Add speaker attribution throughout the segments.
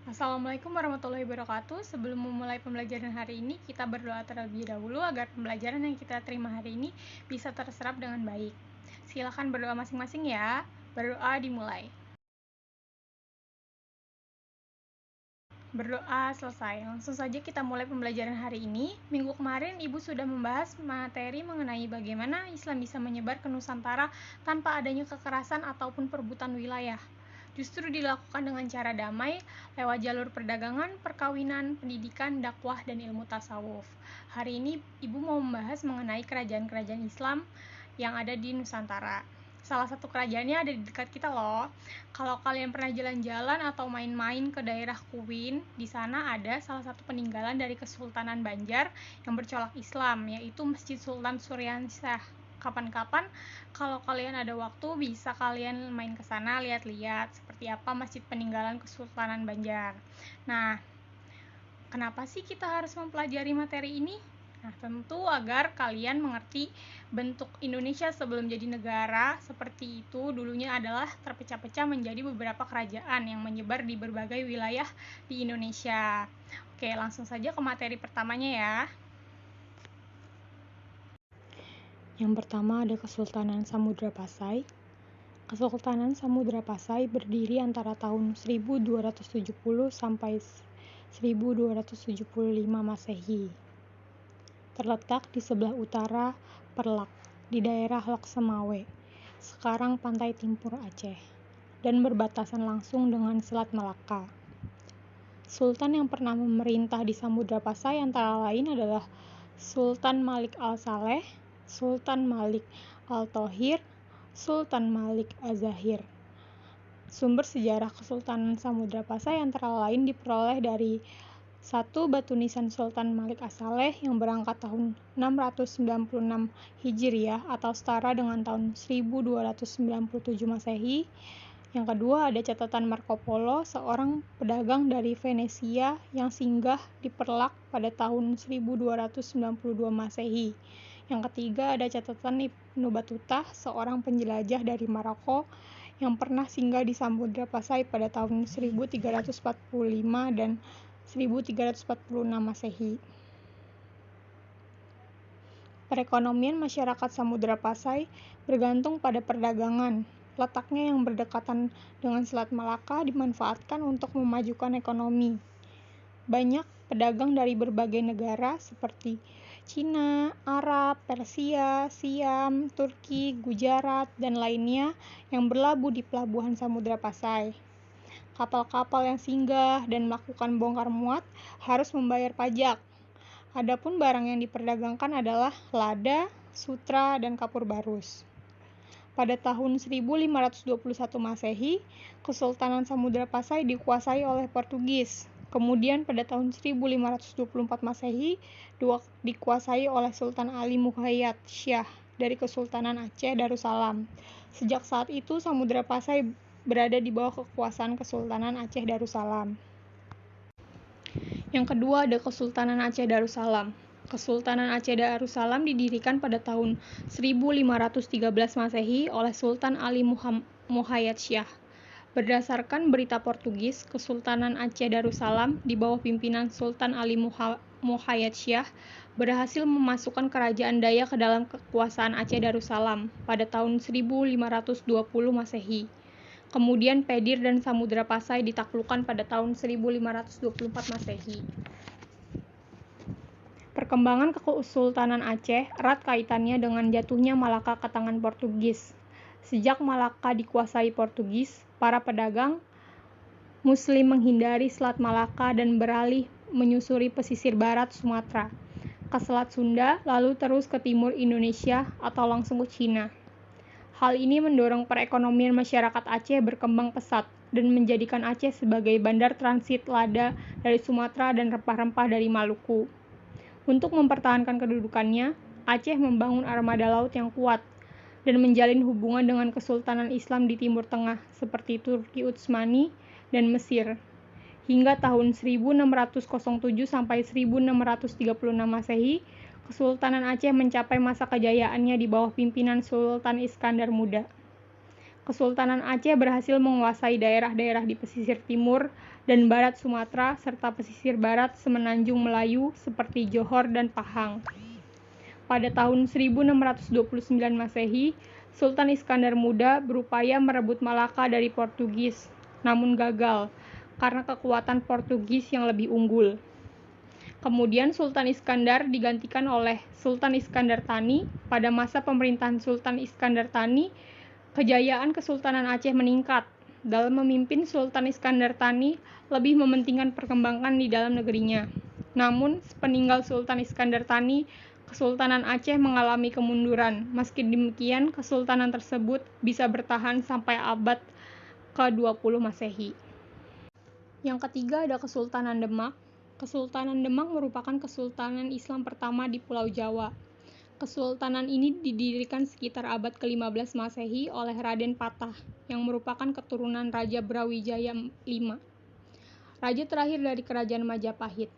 Speaker 1: Assalamualaikum warahmatullahi wabarakatuh. Sebelum memulai pembelajaran hari ini, kita berdoa terlebih dahulu agar pembelajaran yang kita terima hari ini bisa terserap dengan baik. Silakan berdoa masing-masing ya. Berdoa dimulai. Berdoa selesai. Langsung saja kita mulai pembelajaran hari ini. Minggu kemarin Ibu sudah membahas materi mengenai bagaimana Islam bisa menyebar ke Nusantara tanpa adanya kekerasan ataupun perebutan wilayah. Justru dilakukan dengan cara damai lewat jalur perdagangan, perkawinan, pendidikan, dakwah, dan ilmu tasawuf. Hari ini Ibu mau membahas mengenai kerajaan-kerajaan Islam yang ada di Nusantara. Salah satu kerajaannya ada di dekat kita loh. Kalau kalian pernah jalan-jalan atau main-main ke daerah Kuwin, di sana ada salah satu peninggalan dari Kesultanan Banjar yang bercolok Islam, yaitu Masjid Sultan Suryansah. Kapan-kapan kalau kalian ada waktu bisa kalian main ke sana lihat-lihat seperti apa masjid peninggalan Kesultanan Banjar. Nah, kenapa sih kita harus mempelajari materi ini? Nah, tentu agar kalian mengerti bentuk Indonesia sebelum jadi negara seperti itu dulunya adalah terpecah-pecah menjadi beberapa kerajaan yang menyebar di berbagai wilayah di Indonesia. Oke, langsung saja ke materi pertamanya ya. Yang pertama ada Kesultanan Samudra Pasai. Kesultanan Samudra Pasai berdiri antara tahun 1270 sampai 1275 Masehi. Terletak di sebelah utara Perlak, di daerah Loksemawe, sekarang pantai Timur Aceh, dan berbatasan langsung dengan Selat Malaka. Sultan yang pernah memerintah di Samudra Pasai antara lain adalah Sultan Malik Al-Saleh, Sultan Malik Al-Thohir, Sultan Malik Az-Zahir. Sumber sejarah Kesultanan Samudra Pasai antara lain diperoleh dari 1. Batu nisan Sultan Malik As-Saleh yang berangkat tahun 696 Hijriah atau setara dengan tahun 1297 Masehi. Yang kedua ada catatan Marco Polo, seorang pedagang dari Venesia yang singgah di Perlak pada tahun 1292 Masehi. Yang ketiga ada catatan Ibnu Battuta, seorang penjelajah dari Maroko yang pernah singgah di Samudra Pasai pada tahun 1345 dan 1346 Masehi. Perekonomian masyarakat Samudra Pasai bergantung pada perdagangan. Letaknya yang berdekatan dengan Selat Malaka dimanfaatkan untuk memajukan ekonomi. Banyak pedagang dari berbagai negara seperti Cina, Arab, Persia, Siam, Turki, Gujarat, dan lainnya yang berlabuh di pelabuhan Samudra Pasai. Kapal-kapal yang singgah dan melakukan bongkar muat harus membayar pajak. Adapun barang yang diperdagangkan adalah lada, sutra, dan kapur barus. Pada tahun 1521 Masehi, Kesultanan Samudra Pasai dikuasai oleh Portugis. Kemudian pada tahun 1524 Masehi dikuasai oleh Sultan Ali Muhayyad Syah dari Kesultanan Aceh Darussalam. Sejak saat itu Samudra Pasai berada di bawah kekuasaan Kesultanan Aceh Darussalam. Yang kedua ada Kesultanan Aceh Darussalam. Kesultanan Aceh Darussalam didirikan pada tahun 1513 Masehi oleh Sultan Ali Muhayyad Syah. Berdasarkan berita Portugis, Kesultanan Aceh Darussalam di bawah pimpinan Sultan Ali Muhayyad Syah berhasil memasukkan kerajaan Dayak ke dalam kekuasaan Aceh Darussalam pada tahun 1520 Masehi. Kemudian Pedir dan Samudra Pasai ditaklukkan pada tahun 1524 Masehi. Perkembangan Kesultanan Aceh erat kaitannya dengan jatuhnya Malaka ke tangan Portugis. Sejak Malaka dikuasai Portugis, para pedagang Muslim menghindari Selat Malaka dan beralih menyusuri pesisir barat Sumatera, ke Selat Sunda, lalu terus ke timur Indonesia atau langsung ke Cina. Hal ini mendorong perekonomian masyarakat Aceh berkembang pesat dan menjadikan Aceh sebagai bandar transit lada dari Sumatera dan rempah-rempah dari Maluku. Untuk mempertahankan kedudukannya, Aceh membangun armada laut yang kuat dan menjalin hubungan dengan kesultanan Islam di Timur Tengah seperti Turki Utsmani dan Mesir. Hingga tahun 1607 sampai 1636 Masehi, Kesultanan Aceh mencapai masa kejayaannya di bawah pimpinan Sultan Iskandar Muda. Kesultanan Aceh berhasil menguasai daerah-daerah di pesisir timur dan barat Sumatera serta pesisir barat Semenanjung Melayu seperti Johor dan Pahang. Pada tahun 1629 Masehi, Sultan Iskandar Muda berupaya merebut Malaka dari Portugis, namun gagal karena kekuatan Portugis yang lebih unggul. Kemudian Sultan Iskandar digantikan oleh Sultan Iskandar Thani. Pada masa pemerintahan Sultan Iskandar Thani, kejayaan Kesultanan Aceh meningkat. Dalam memimpin, Sultan Iskandar Thani lebih mementingkan perkembangan di dalam negerinya. Namun, sepeninggal Sultan Iskandar Thani, Kesultanan Aceh mengalami kemunduran. Meski demikian, kesultanan tersebut bisa bertahan sampai abad ke-20 Masehi. Yang ketiga ada Kesultanan Demak. Kesultanan Demak merupakan kesultanan Islam pertama di Pulau Jawa. Kesultanan ini didirikan sekitar abad ke-15 Masehi oleh Raden Patah, yang merupakan keturunan Raja Brawijaya V, raja terakhir dari Kerajaan Majapahit.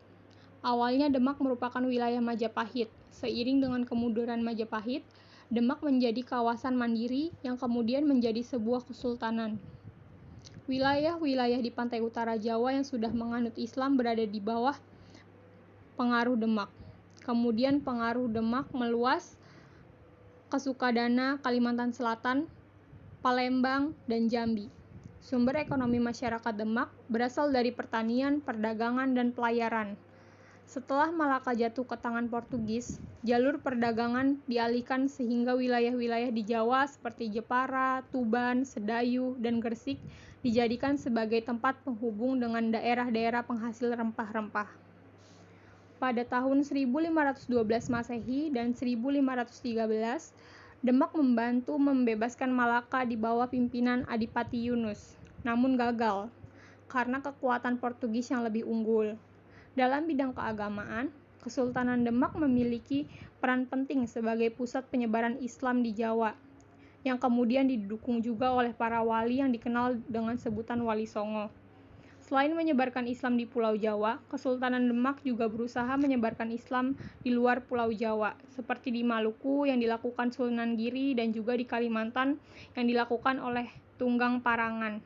Speaker 1: Awalnya Demak merupakan wilayah Majapahit. Seiring dengan kemunduran Majapahit, Demak menjadi kawasan mandiri yang kemudian menjadi sebuah kesultanan. Wilayah-wilayah di pantai utara Jawa yang sudah menganut Islam berada di bawah pengaruh Demak. Kemudian pengaruh Demak meluas ke Sukadana, Kalimantan Selatan, Palembang, dan Jambi. Sumber ekonomi masyarakat Demak berasal dari pertanian, perdagangan, dan pelayaran. Setelah Malaka jatuh ke tangan Portugis, jalur perdagangan dialihkan sehingga wilayah-wilayah di Jawa seperti Jepara, Tuban, Sedayu, dan Gresik dijadikan sebagai tempat penghubung dengan daerah-daerah penghasil rempah-rempah. Pada tahun 1512 Masehi dan 1513, Demak membantu membebaskan Malaka di bawah pimpinan Adipati Yunus, namun gagal karena kekuatan Portugis yang lebih unggul. Dalam bidang keagamaan, Kesultanan Demak memiliki peran penting sebagai pusat penyebaran Islam di Jawa, yang kemudian didukung juga oleh para wali yang dikenal dengan sebutan Wali Songo. Selain menyebarkan Islam di Pulau Jawa, Kesultanan Demak juga berusaha menyebarkan Islam di luar Pulau Jawa, seperti di Maluku yang dilakukan Sunan Giri dan juga di Kalimantan yang dilakukan oleh Tunggang Parangan.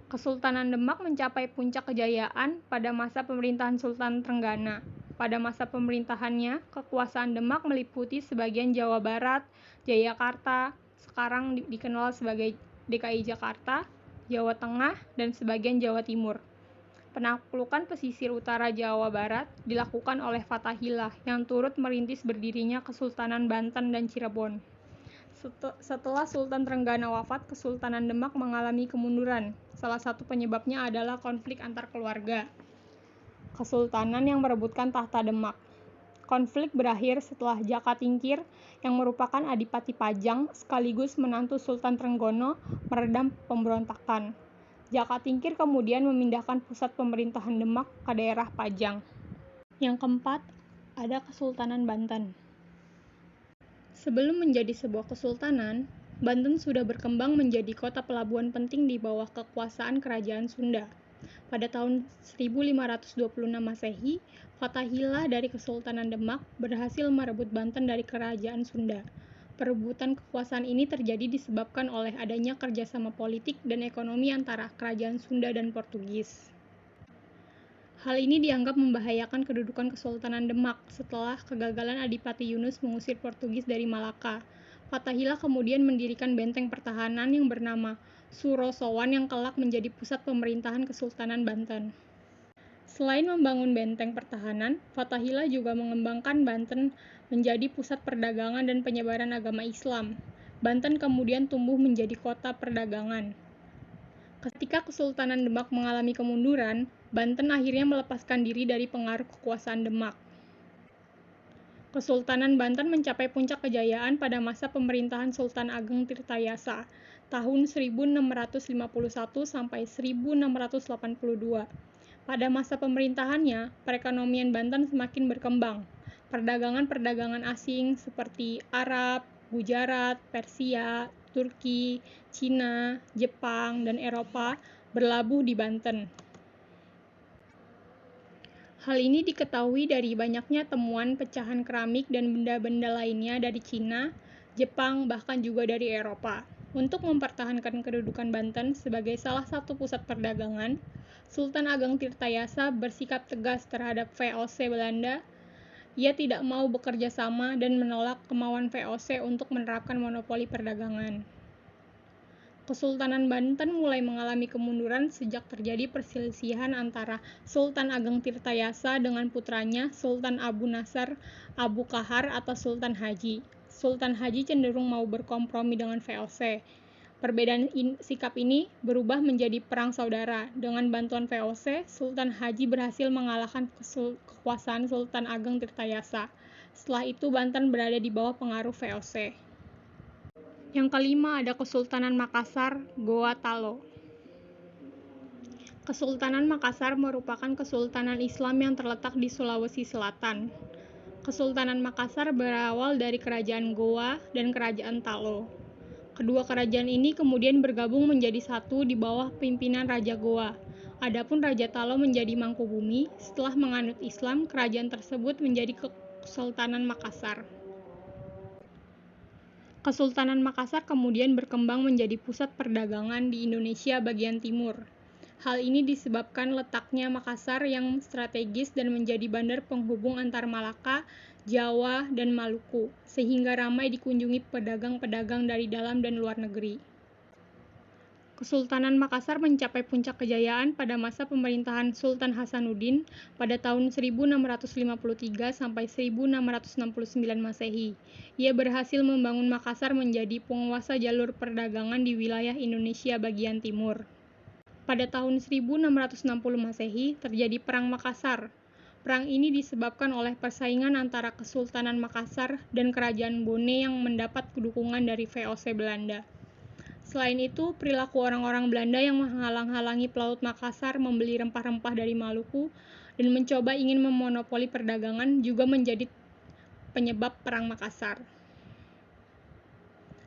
Speaker 1: Kesultanan Demak mencapai puncak kejayaan pada masa pemerintahan Sultan Trenggana. Pada masa pemerintahannya, kekuasaan Demak meliputi sebagian Jawa Barat, Jayakarta, sekarang dikenal sebagai DKI Jakarta, Jawa Tengah, dan sebagian Jawa Timur. Penaklukan pesisir utara Jawa Barat dilakukan oleh Fathahillah yang turut merintis berdirinya Kesultanan Banten dan Cirebon. Setelah Sultan Trenggana wafat, Kesultanan Demak mengalami kemunduran. Salah satu penyebabnya adalah konflik antar keluarga kesultanan yang merebutkan tahta Demak. Konflik berakhir setelah Jaka Tingkir, yang merupakan Adipati Pajang sekaligus menantu Sultan Trenggono, meredam pemberontakan. Jaka Tingkir kemudian memindahkan pusat pemerintahan Demak ke daerah Pajang. Yang keempat, ada Kesultanan Banten. Sebelum menjadi sebuah kesultanan, Banten sudah berkembang menjadi kota pelabuhan penting di bawah kekuasaan Kerajaan Sunda. Pada tahun 1526 Masehi, Fathahillah dari Kesultanan Demak berhasil merebut Banten dari Kerajaan Sunda. Perebutan kekuasaan ini terjadi disebabkan oleh adanya kerjasama politik dan ekonomi antara Kerajaan Sunda dan Portugis. Hal ini dianggap membahayakan kedudukan Kesultanan Demak setelah kegagalan Adipati Yunus mengusir Portugis dari Malaka. Fathahillah kemudian mendirikan benteng pertahanan yang bernama Surosowan yang kelak menjadi pusat pemerintahan Kesultanan Banten. Selain membangun benteng pertahanan, Fathahillah juga mengembangkan Banten menjadi pusat perdagangan dan penyebaran agama Islam. Banten kemudian tumbuh menjadi kota perdagangan. Ketika Kesultanan Demak mengalami kemunduran, Banten akhirnya melepaskan diri dari pengaruh kekuasaan Demak. Kesultanan Banten mencapai puncak kejayaan pada masa pemerintahan Sultan Ageng Tirtayasa, tahun 1651 sampai 1682. Pada masa pemerintahannya, perekonomian Banten semakin berkembang. Perdagangan-perdagangan asing seperti Arab, Gujarat, Persia, Turki, Cina, Jepang, dan Eropa berlabuh di Banten. Hal ini diketahui dari banyaknya temuan pecahan keramik dan benda-benda lainnya dari Cina, Jepang, bahkan juga dari Eropa. Untuk mempertahankan kedudukan Banten sebagai salah satu pusat perdagangan, Sultan Ageng Tirtayasa bersikap tegas terhadap VOC Belanda. Ia tidak mau bekerja sama dan menolak kemauan VOC untuk menerapkan monopoli perdagangan. Kesultanan Banten mulai mengalami kemunduran sejak terjadi perselisihan antara Sultan Ageng Tirtayasa dengan putranya Sultan Abu Nasr Abu Kahar atau Sultan Haji. Sultan Haji cenderung mau berkompromi dengan VOC. Perbedaan sikap ini berubah menjadi perang saudara. Dengan bantuan VOC, Sultan Haji berhasil mengalahkan kekuasaan Sultan Ageng Tirtayasa. Setelah itu, Banten berada di bawah pengaruh VOC. Yang kelima ada Kesultanan Makassar, Goa Talo. Kesultanan Makassar merupakan kesultanan Islam yang terletak di Sulawesi Selatan. Kesultanan Makassar berawal dari Kerajaan Goa dan Kerajaan Talo. Kedua kerajaan ini kemudian bergabung menjadi satu di bawah pimpinan Raja Goa. Adapun Raja Talo menjadi Mangkubumi. Setelah menganut Islam, kerajaan tersebut menjadi Kesultanan Makassar. Kesultanan Makassar kemudian berkembang menjadi pusat perdagangan di Indonesia bagian timur. Hal ini disebabkan letaknya Makassar yang strategis dan menjadi bandar penghubung antar Malaka, Jawa, dan Maluku, sehingga ramai dikunjungi pedagang-pedagang dari dalam dan luar negeri. Kesultanan Makassar mencapai puncak kejayaan pada masa pemerintahan Sultan Hasanuddin pada tahun 1653 sampai 1669 Masehi. Ia berhasil membangun Makassar menjadi penguasa jalur perdagangan di wilayah Indonesia bagian timur. Pada tahun 1660 Masehi terjadi Perang Makassar. Perang ini disebabkan oleh persaingan antara Kesultanan Makassar dan Kerajaan Bone yang mendapat dukungan dari VOC Belanda. Selain itu, perilaku orang-orang Belanda yang menghalang-halangi pelaut Makassar membeli rempah-rempah dari Maluku dan mencoba ingin memonopoli perdagangan juga menjadi penyebab Perang Makassar.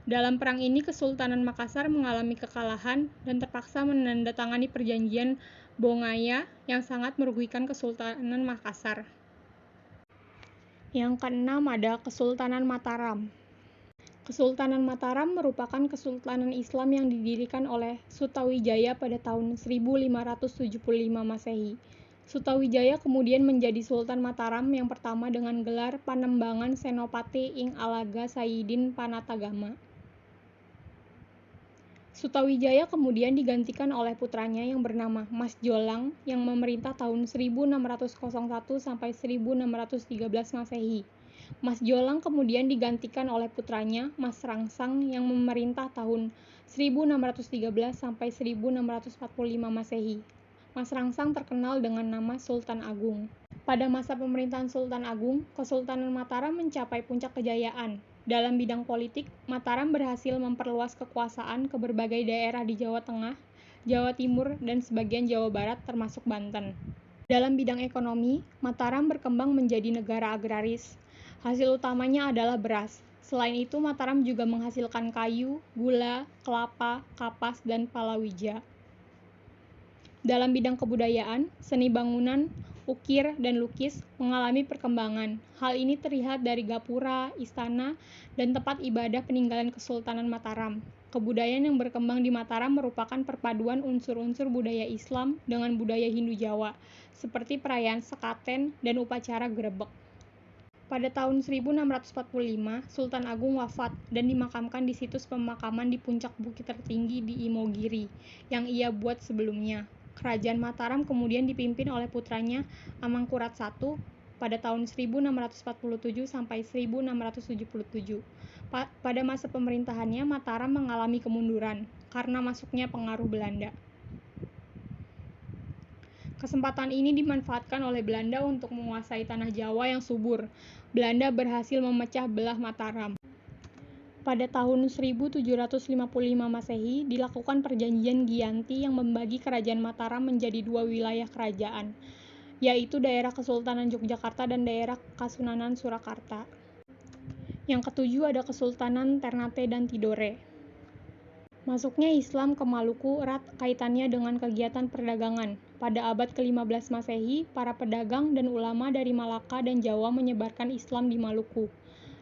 Speaker 1: Dalam perang ini, Kesultanan Makassar mengalami kekalahan dan terpaksa menandatangani perjanjian Bongaya yang sangat merugikan Kesultanan Makassar. Yang keenam ada Kesultanan Mataram. Kesultanan Mataram merupakan kesultanan Islam yang didirikan oleh Sutawijaya pada tahun 1575 Masehi. Sutawijaya kemudian menjadi Sultan Mataram yang pertama dengan gelar Panembangan Senopati ing Alaga Sayyidin Panatagama. Sutawijaya kemudian digantikan oleh putranya yang bernama Mas Jolang yang memerintah tahun 1601 sampai 1613 Masehi. Mas Jolang kemudian digantikan oleh putranya Mas Rangsang yang memerintah tahun 1613 sampai 1645 Masehi. Mas Rangsang terkenal dengan nama Sultan Agung. Pada masa pemerintahan Sultan Agung, Kesultanan Mataram mencapai puncak kejayaan. Dalam bidang politik, Mataram berhasil memperluas kekuasaan ke berbagai daerah di Jawa Tengah, Jawa Timur, dan sebagian Jawa Barat termasuk Banten. Dalam bidang ekonomi, Mataram berkembang menjadi negara agraris. Hasil utamanya adalah beras. Selain itu, Mataram juga menghasilkan kayu, gula, kelapa, kapas, dan palawija. Dalam bidang kebudayaan, seni bangunan, ukir, dan lukis mengalami perkembangan. Hal ini terlihat dari gapura, istana, dan tempat ibadah peninggalan Kesultanan Mataram. Kebudayaan yang berkembang di Mataram merupakan perpaduan unsur-unsur budaya Islam dengan budaya Hindu Jawa, seperti perayaan sekaten dan upacara grebek. Pada tahun 1645, Sultan Agung wafat dan dimakamkan di situs pemakaman di puncak bukit tertinggi di Imogiri yang ia buat sebelumnya. Kerajaan Mataram kemudian dipimpin oleh putranya Amangkurat I pada tahun 1647 sampai 1677. Pada masa pemerintahannya, Mataram mengalami kemunduran karena masuknya pengaruh Belanda. Kesempatan ini dimanfaatkan oleh Belanda untuk menguasai tanah Jawa yang subur. Belanda berhasil memecah belah Mataram. Pada tahun 1755 Masehi, dilakukan perjanjian Giyanti yang membagi kerajaan Mataram menjadi dua wilayah kerajaan, yaitu daerah Kesultanan Yogyakarta dan daerah Kasunanan Surakarta. Yang ketujuh ada Kesultanan Ternate dan Tidore. Masuknya Islam ke Maluku erat kaitannya dengan kegiatan perdagangan. Pada abad ke-15 Masehi, para pedagang dan ulama dari Malaka dan Jawa menyebarkan Islam di Maluku.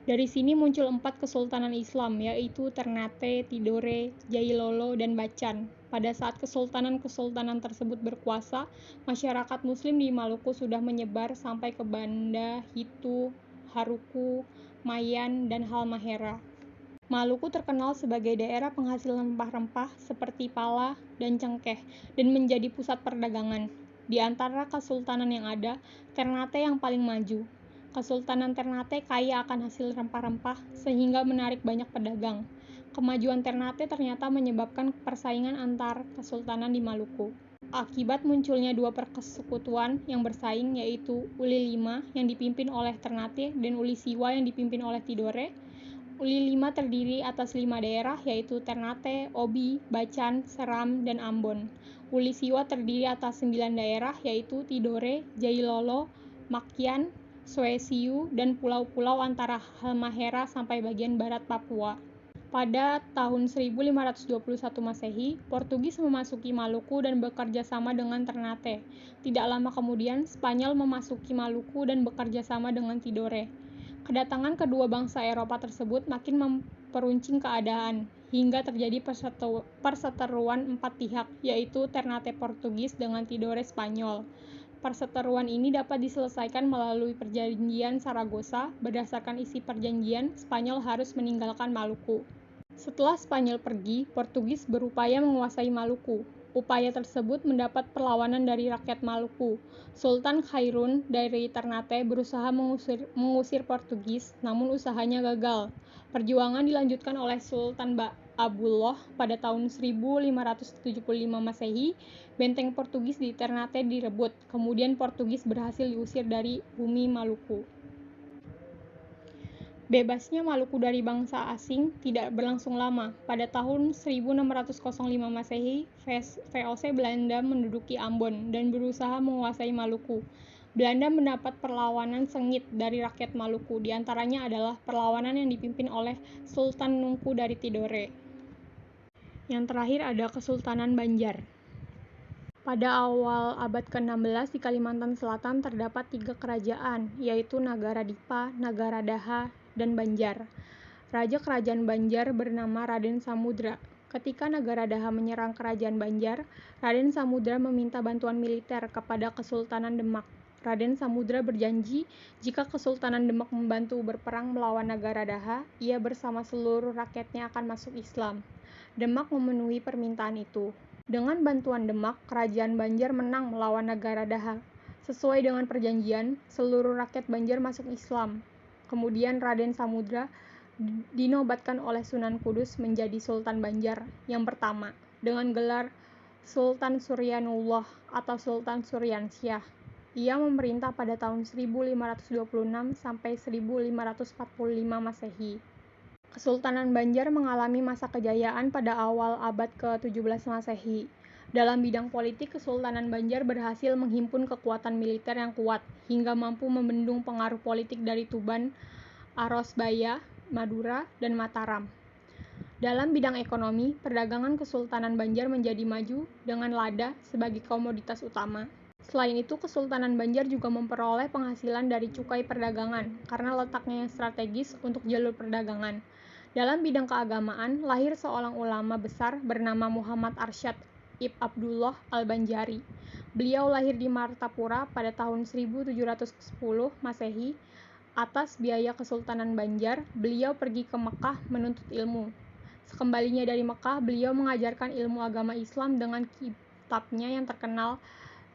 Speaker 1: Dari sini muncul 4 kesultanan Islam, yaitu Ternate, Tidore, Jailolo, dan Bacan. Pada saat kesultanan-kesultanan tersebut berkuasa, masyarakat Muslim di Maluku sudah menyebar sampai ke Banda, Hitu, Haruku, Mayan, dan Halmahera. Maluku terkenal sebagai daerah penghasil rempah-rempah seperti pala dan cengkeh, dan menjadi pusat perdagangan. Di antara kesultanan yang ada, Ternate yang paling maju. Kesultanan Ternate kaya akan hasil rempah-rempah sehingga menarik banyak pedagang. Kemajuan Ternate ternyata menyebabkan persaingan antar kesultanan di Maluku. Akibat munculnya dua persekutuan yang bersaing, yaitu Uli Lima yang dipimpin oleh Ternate dan Uli Siwa yang dipimpin oleh Tidore. Uli Lima terdiri atas 5 daerah, yaitu Ternate, Obi, Bacan, Seram, dan Ambon. Uli Siwa terdiri atas 9 daerah, yaitu Tidore, Jailolo, Makian, Soesiu, dan pulau-pulau antara Halmahera sampai bagian barat Papua. Pada tahun 1521 Masehi, Portugis memasuki Maluku dan bekerja sama dengan Ternate. Tidak lama kemudian, Spanyol memasuki Maluku dan bekerja sama dengan Tidore. Kedatangan kedua bangsa Eropa tersebut makin memperuncing keadaan, hingga terjadi perseteruan 4 pihak, yaitu Ternate Portugis dengan Tidore Spanyol. Perseteruan ini dapat diselesaikan melalui perjanjian Saragossa. Berdasarkan isi perjanjian, Spanyol harus meninggalkan Maluku. Setelah Spanyol pergi, Portugis berupaya menguasai Maluku. Upaya tersebut mendapat perlawanan dari rakyat Maluku. Sultan Khairun dari Ternate berusaha mengusir Portugis, namun usahanya gagal. Perjuangan dilanjutkan oleh Sultan Abdullah pada tahun 1575 Masehi. Benteng Portugis di Ternate direbut, kemudian Portugis berhasil diusir dari bumi Maluku. Bebasnya Maluku dari bangsa asing tidak berlangsung lama. Pada tahun 1605 Masehi, VOC Belanda menduduki Ambon dan berusaha menguasai Maluku. Belanda mendapat perlawanan sengit dari rakyat Maluku, di antaranya adalah perlawanan yang dipimpin oleh Sultan Nungku dari Tidore. Yang terakhir ada Kesultanan Banjar. Pada awal abad ke-16 di Kalimantan Selatan terdapat 3 kerajaan, yaitu Nagara Dipa, Nagara Daha, dan Banjar. Raja Kerajaan Banjar bernama Raden Samudra. Ketika Nagara Daha menyerang Kerajaan Banjar, Raden Samudra meminta bantuan militer kepada Kesultanan Demak. Raden Samudra berjanji jika Kesultanan Demak membantu berperang melawan Nagara Daha, ia bersama seluruh rakyatnya akan masuk Islam. Demak memenuhi permintaan itu. Dengan bantuan Demak, Kerajaan Banjar menang melawan Nagara Daha. Sesuai dengan perjanjian, seluruh rakyat Banjar masuk Islam. Kemudian Raden Samudra dinobatkan oleh Sunan Kudus menjadi Sultan Banjar yang pertama, dengan gelar Sultan Suryanullah atau Sultan Suryansyah. Ia memerintah pada tahun 1526 sampai 1545 Masehi. Kesultanan Banjar mengalami masa kejayaan pada awal abad ke-17 Masehi. Dalam bidang politik, Kesultanan Banjar berhasil menghimpun kekuatan militer yang kuat, hingga mampu membendung pengaruh politik dari Tuban, Arosbaya, Madura, dan Mataram. Dalam bidang ekonomi, perdagangan Kesultanan Banjar menjadi maju dengan lada sebagai komoditas utama. Selain itu, Kesultanan Banjar juga memperoleh penghasilan dari cukai perdagangan, karena letaknya yang strategis untuk jalur perdagangan. Dalam bidang keagamaan, lahir seorang ulama besar bernama Muhammad Arsyad Ibn Abdullah Al-Banjari. Beliau lahir di Martapura pada tahun 1710 Masehi. Atas biaya Kesultanan Banjar, beliau pergi ke Mekah menuntut ilmu. Sekembalinya dari Mekah, beliau mengajarkan ilmu agama Islam dengan kitabnya yang terkenal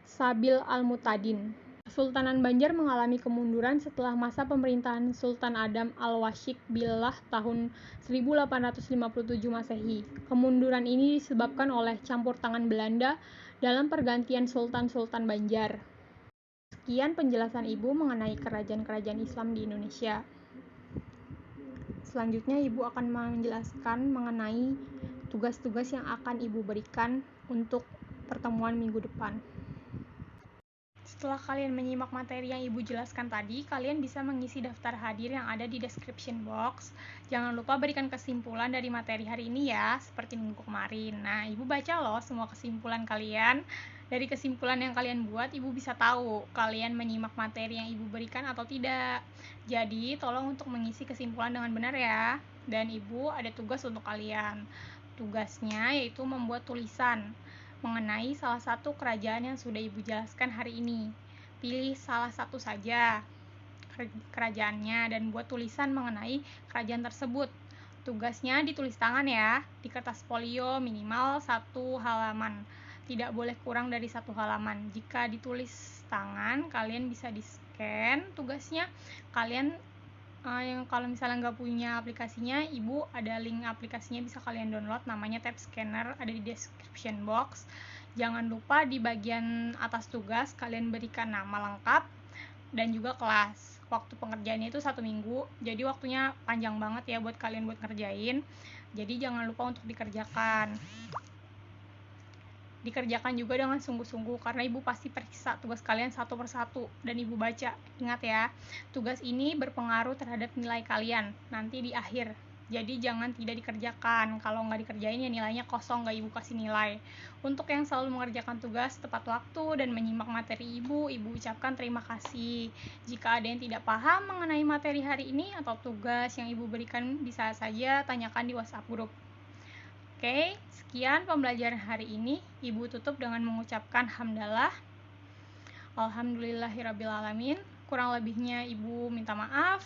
Speaker 1: Sabil Al-Mutadin. Kesultanan Banjar mengalami kemunduran setelah masa pemerintahan Sultan Adam Al-Washik Billah tahun 1857 Masehi. Kemunduran ini disebabkan oleh campur tangan Belanda dalam pergantian Sultan-Sultan Banjar. Sekian penjelasan Ibu mengenai kerajaan-kerajaan Islam di Indonesia. Selanjutnya Ibu akan menjelaskan mengenai tugas-tugas yang akan Ibu berikan untuk pertemuan minggu depan. Setelah kalian menyimak materi yang Ibu jelaskan tadi, kalian bisa mengisi daftar hadir yang ada di description box. Jangan lupa berikan kesimpulan dari materi hari ini ya, seperti minggu kemarin. Nah, Ibu baca loh semua kesimpulan kalian.
Speaker 2: Dari kesimpulan yang kalian buat, Ibu bisa tahu kalian menyimak materi yang Ibu berikan atau tidak. Jadi, tolong untuk mengisi kesimpulan dengan benar ya. Dan Ibu ada tugas untuk kalian. Tugasnya yaitu membuat tulisan mengenai salah satu kerajaan yang sudah Ibu jelaskan hari ini. Pilih salah satu saja kerajaannya dan buat tulisan mengenai kerajaan tersebut. Tugasnya ditulis tangan ya, di kertas folio minimal 1 halaman. Tidak boleh kurang dari 1 halaman. Jika ditulis tangan, kalian bisa di-scan tugasnya. Kalian yang kalau misalnya nggak punya aplikasinya, Ibu ada link aplikasinya bisa kalian download, namanya Tab Scanner, ada di description box. Jangan lupa di bagian atas tugas kalian berikan nama lengkap dan juga kelas. Waktu pengerjaannya itu 1 minggu, jadi waktunya panjang banget ya buat kalian buat ngerjain. Jadi jangan lupa untuk dikerjakan juga dengan sungguh-sungguh, karena Ibu pasti periksa tugas kalian satu persatu dan Ibu baca. Ingat ya, tugas ini berpengaruh terhadap nilai kalian nanti di akhir. Jadi jangan tidak dikerjakan. Kalau nggak dikerjain ya nilainya kosong, nggak Ibu kasih nilai. Untuk yang selalu mengerjakan tugas tepat waktu dan menyimak materi Ibu ucapkan terima kasih. Jika ada yang tidak paham mengenai materi hari ini atau tugas yang Ibu berikan, bisa saja tanyakan di WhatsApp grup. Oke, sekian pembelajaran hari ini. Ibu tutup dengan mengucapkan hamdalah. Alhamdulillahirrabbilalamin. Kurang lebihnya Ibu minta maaf.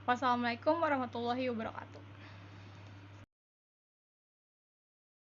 Speaker 2: Wassalamualaikum warahmatullahi wabarakatuh.